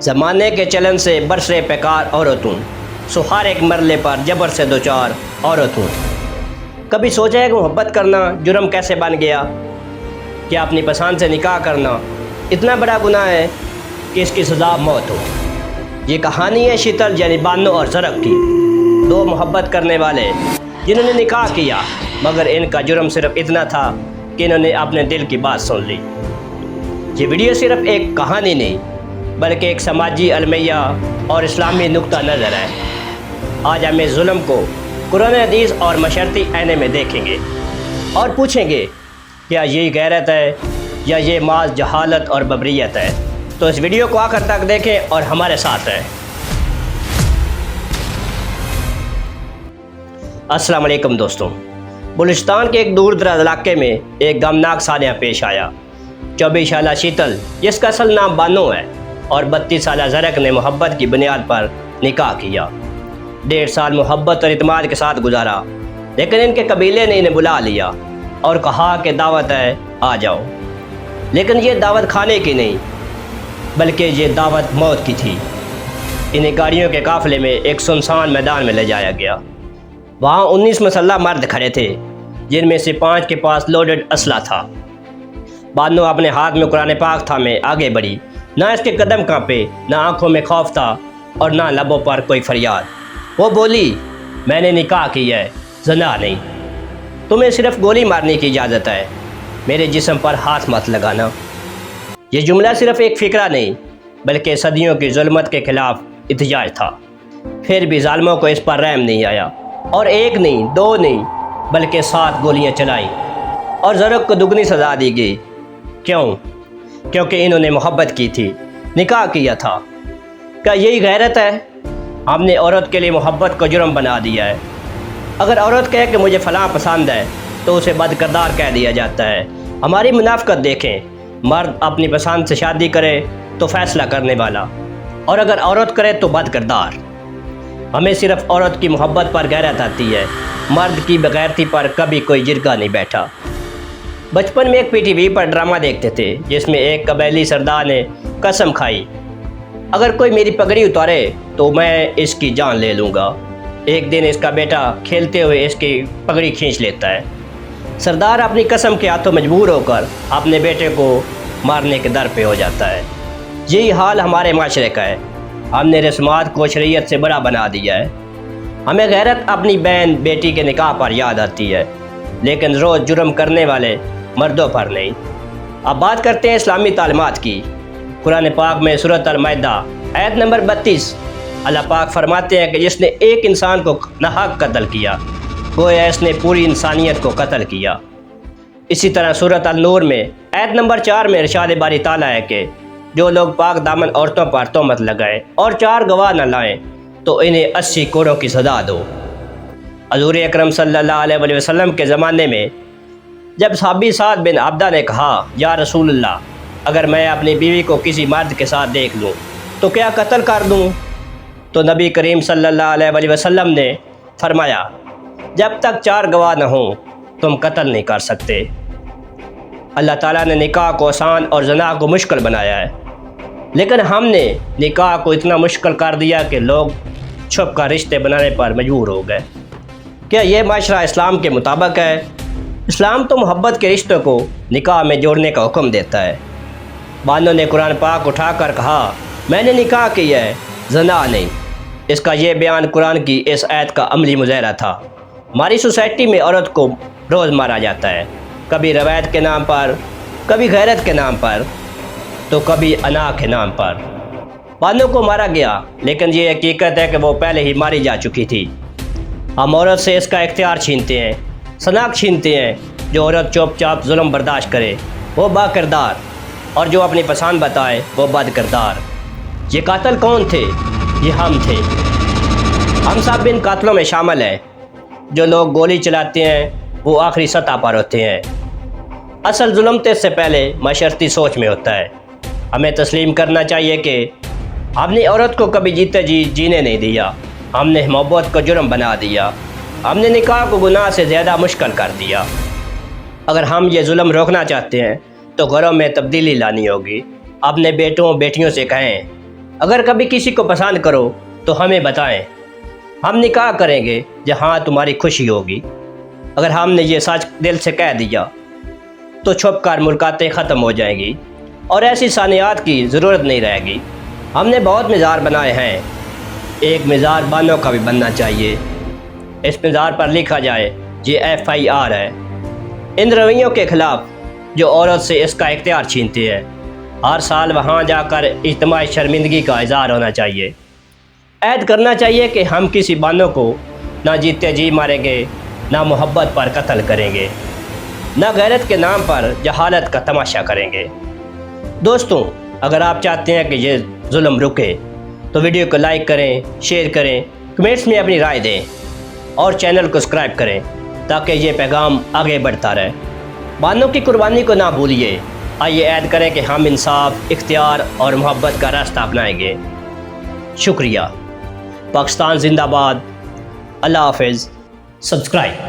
زمانے کے چلن سے برسے پیکار عورت ہوں، سو ہر ایک مرلے پر جبر سے دوچار عورت ہوں۔ کبھی سوچا ہے کہ محبت کرنا جرم کیسے بن گیا؟ کیا اپنی پسند سے نکاح کرنا اتنا بڑا گناہ ہے کہ اس کی سزا موت ہو؟ یہ کہانی ہے شیتل یعنی بانو اور زرق کی، دو محبت کرنے والے جنہوں نے نکاح کیا، مگر ان کا جرم صرف اتنا تھا کہ انہوں نے اپنے دل کی بات سن لی۔ یہ ویڈیو صرف ایک کہانی نہیں بلکہ ایک سماجی المیہ اور اسلامی نقطہ نظر ہے۔ آج ہم اس ظلم کو قرآن حدیث اور مشرتی آئینے میں دیکھیں گے اور پوچھیں گے کیا یہ غیرت ہے یا یہ محض جہالت اور ببریت ہے؟ تو اس ویڈیو کو آخر تک دیکھیں اور ہمارے ساتھ رہیں۔ السلام علیکم دوستوں، بلوچستان کے ایک دور دراز علاقے میں ایک غمناک سانحہ پیش آیا۔ 24 سالہ شیتل، جس کا اصل نام بانو ہے، اور 32 سالہ زرق نے محبت کی بنیاد پر نکاح کیا۔ 1.5 سال محبت اور اعتماد کے ساتھ گزارا، لیکن ان کے قبیلے نے انہیں بلا لیا اور کہا کہ دعوت ہے، آ جاؤ۔ لیکن یہ دعوت کھانے کی نہیں بلکہ یہ دعوت موت کی تھی۔ انہیں گاڑیوں کے قافلے میں ایک سنسان میدان میں لے جایا گیا۔ وہاں 19 مسلح مرد کھڑے تھے، جن میں سے 5 کے پاس لوڈڈ اسلحہ تھا۔ بانو اپنے ہاتھ میں قرآن پاک تھامے آگے بڑھی، نہ اس کے قدم کانپے، نہ آنکھوں میں خوف تھا اور نہ لبوں پر کوئی فریاد۔ وہ بولی، میں نے نکاح کی ہے، زنا نہیں۔ تمہیں صرف گولی مارنے کی اجازت ہے، میرے جسم پر ہاتھ مت لگانا۔ یہ جملہ صرف ایک فقرہ نہیں بلکہ صدیوں کی ظلمت کے خلاف احتجاج تھا۔ پھر بھی ظالموں کو اس پر رحم نہیں آیا، اور 1 نہیں 2 نہیں بلکہ 7 گولیاں چلائیں، اور زرق کو دگنی سزا دی گئی۔ کیوں؟ کیونکہ انہوں نے محبت کی تھی، نکاح کیا تھا۔ کیا یہی غیرت ہے؟ ہم نے عورت کے لیے محبت کو جرم بنا دیا ہے۔ اگر عورت کہے کہ مجھے فلاں پسند ہے تو اسے بد کردار کہہ دیا جاتا ہے۔ ہماری منافقت دیکھیں، مرد اپنی پسند سے شادی کرے تو فیصلہ کرنے والا، اور اگر عورت کرے تو بد کردار۔ ہمیں صرف عورت کی محبت پر غیرت آتی ہے، مرد کی بغیرتی پر کبھی کوئی جرگہ نہیں بیٹھا۔ بچپن میں ایک PTV پر ڈرامہ دیکھتے تھے جس میں ایک قبیلی سردار نے قسم کھائی، اگر کوئی میری پگڑی اتارے تو میں اس کی جان لے لوں گا۔ ایک دن اس کا بیٹا کھیلتے ہوئے اس کی پگڑی کھینچ لیتا ہے۔ سردار اپنی قسم کے ہاتھوں مجبور ہو کر اپنے بیٹے کو مارنے کے در پہ ہو جاتا ہے۔ یہی حال ہمارے معاشرے کا ہے۔ ہم نے رسومات کو شریعت سے بڑا بنا دیا ہے۔ ہمیں غیرت اپنی بہن بیٹی کے نکاح پر یاد آتی ہے، لیکن روز جرم کرنے والے مردوں پر نہیں۔ اب بات کرتے ہیں اسلامی تعلیمات کی۔ قرآن پاک میں سورۃ المائدہ آیت نمبر 32 اللہ پاک فرماتے ہیں کہ جس نے ایک انسان کو ناحق قتل کیا، گویا اس نے پوری انسانیت کو قتل کیا۔ اسی طرح سورۃ النور میں آیت نمبر 4 میں ارشاد باری تعالیٰ ہے کہ جو لوگ پاک دامن عورتوں پر تہمت لگائیں اور 4 گواہ نہ لائیں تو انہیں 80 کوڑوں کی سزا دو۔ حضور اکرم صلی اللہ علیہ وسلم کے زمانے میں جب صحابی سعد بن عبدہ نے کہا، یا رسول اللہ، اگر میں اپنی بیوی کو کسی مرد کے ساتھ دیکھ لوں تو کیا قتل کر دوں؟ تو نبی کریم صلی اللہ علیہ وسلم نے فرمایا، جب تک 4 گواہ نہ ہوں تم قتل نہیں کر سکتے۔ اللہ تعالیٰ نے نکاح کو آسان اور زنا کو مشکل بنایا ہے، لیکن ہم نے نکاح کو اتنا مشکل کر دیا کہ لوگ چھپ کر رشتے بنانے پر مجبور ہو گئے۔ کیا یہ معاشرہ اسلام کے مطابق ہے؟ اسلام تو محبت کے رشتوں کو نکاح میں جوڑنے کا حکم دیتا ہے۔ بانو نے قرآن پاک اٹھا کر کہا، میں نے نکاح کیا ہے، زنا نہیں۔ اس کا یہ بیان قرآن کی اس آیت کا عملی مظاہرہ تھا۔ ہماری سوسائٹی میں عورت کو روز مارا جاتا ہے، کبھی روایت کے نام پر، کبھی غیرت کے نام پر، تو کبھی انا کے نام پر۔ بانو کو مارا گیا، لیکن یہ حقیقت ہے کہ وہ پہلے ہی ماری جا چکی تھی۔ ہم عورت سے اس کا اختیار چھینتے ہیں، شناخت چھینتے ہیں۔ جو عورت چوپ چاپ ظلم برداشت کرے وہ با کردار، اور جو اپنی پسند بتائے وہ بد کردار۔ یہ قاتل کون تھے؟ یہ ہم تھے۔ ہم سب ان قاتلوں میں شامل ہیں۔ جو لوگ گولی چلاتے ہیں وہ آخری سطح پر ہوتے ہیں۔ اصل ظلم تو اس سے پہلے معاشرتی سوچ میں ہوتا ہے۔ ہمیں تسلیم کرنا چاہیے کہ ہم نے عورت کو کبھی جیتے جی جینے نہیں دیا۔ ہم نے محبت کو جرم بنا دیا۔ ہم نے نکاح کو گناہ سے زیادہ مشکل کر دیا۔ اگر ہم یہ ظلم روکنا چاہتے ہیں تو گھروں میں تبدیلی لانی ہوگی۔ اپنے بیٹوں بیٹیوں سے کہیں اگر کبھی کسی کو پسند کرو تو ہمیں بتائیں، ہم نکاح کریں گے جہاں تمہاری خوشی ہوگی۔ اگر ہم نے یہ سچ دل سے کہہ دیا تو چھپ کر ملاقاتیں ختم ہو جائیں گی اور ایسی ثانیات کی ضرورت نہیں رہے گی۔ ہم نے بہت مزار بنائے ہیں، ایک مزار بانوں کا بھی بننا چاہیے۔ اس مزار پر لکھا جائے یہ FIR ہے، ان رویوں کے خلاف جو عورت سے اس کا اختیار چھینتے ہیں۔ ہر سال وہاں جا کر اجتماعی شرمندگی کا اظہار ہونا چاہیے۔ عہد کرنا چاہیے کہ ہم کسی بانوں کو نہ جیتے جی ماریں گے، نہ محبت پر قتل کریں گے، نہ غیرت کے نام پر جہالت کا تماشا کریں گے۔ دوستوں، اگر آپ چاہتے ہیں کہ یہ ظلم رکے تو ویڈیو کو لائک کریں، شیئر کریں، کمنٹس میں اپنی رائے دیں اور چینل کو سبسکرائب کریں تاکہ یہ پیغام آگے بڑھتا رہے۔ بانوں کی قربانی کو نہ بھولیے۔ آئیے عہد کریں کہ ہم انصاف، اختیار اور محبت کا راستہ اپنائیں گے۔ شکریہ۔ پاکستان زندہ باد۔ اللہ حافظ۔ سبسکرائب۔